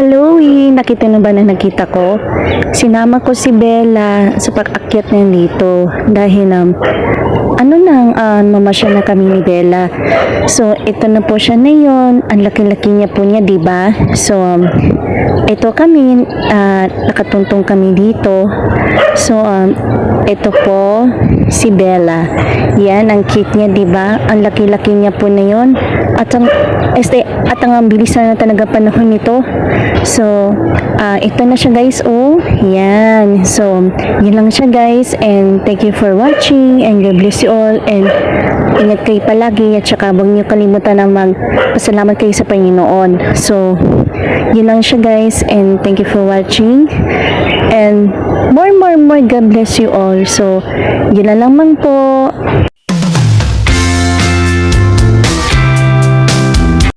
Halloween, nakita na ba na nakita ko? Sinama ko si Bella sa pag-akyat niya dito dahil mamasyal na kami ni Bella. So, ito na po siya ngayon. Ang laki-laki niya po niya, 'di ba? So, ito kami, nakatuntong kami dito. So, ito po si Bella. Yan, ang cute niya, 'di ba? Ang laki-laki niya po na 'yon. At ang bilis na talaga panahon nito. So, ito na siya guys, oh. Yan. So, yun lang siya guys. And thank you for watching. And God bless you all. And ingat kayo palagi. At saka huwag niyo kalimutan na magpasalamat kayo sa Panginoon. So, yun lang siya guys. And thank you for watching. And more. God bless you all. So, yun na lamang po.